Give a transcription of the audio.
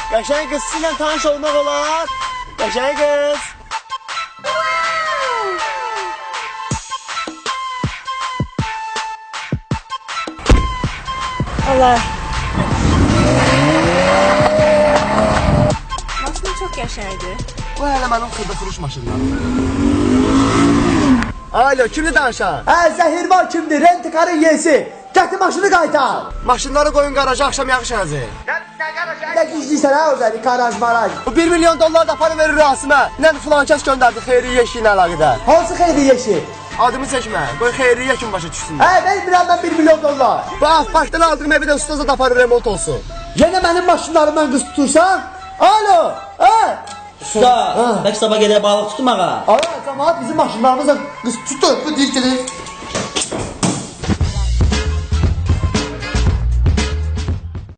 Qəşəng qız sizinlə tanış olmaq olar. Qəşəng qız. Olar. Maşın çox qəşəngdir. Bu hələ mənim xırda-xuruş maşınlarım. Alo, kimdir danışan? Zəhirvar kimdir? Rent-karın yesi. Gətir maşını qaytar. Maşınları qoyun qaraja, axşam yağışacaq. Nə gizliysən ha orada? Karaj maraj. Bu 1 milyon dollar da para verir Rasimə. Nə filan kəs göndərdi xeyriyyə işi ilə əlaqədar. Hansı xeyri yeşi? Adımı çəkmə, qoy xeyriyyə kim başa düşsün. Ver birazdan 1 milyon dollar. Bax, başdan aldığım evi də ustaza da aparır, remont olsun. Yenə mənim maşınlarımdan qız tutursan? Alo, Usta, bəlkə sabah gedək balıq tutmağa. Cəmaat bizim maşınlarımızla qız tutur, bu deyir gedir.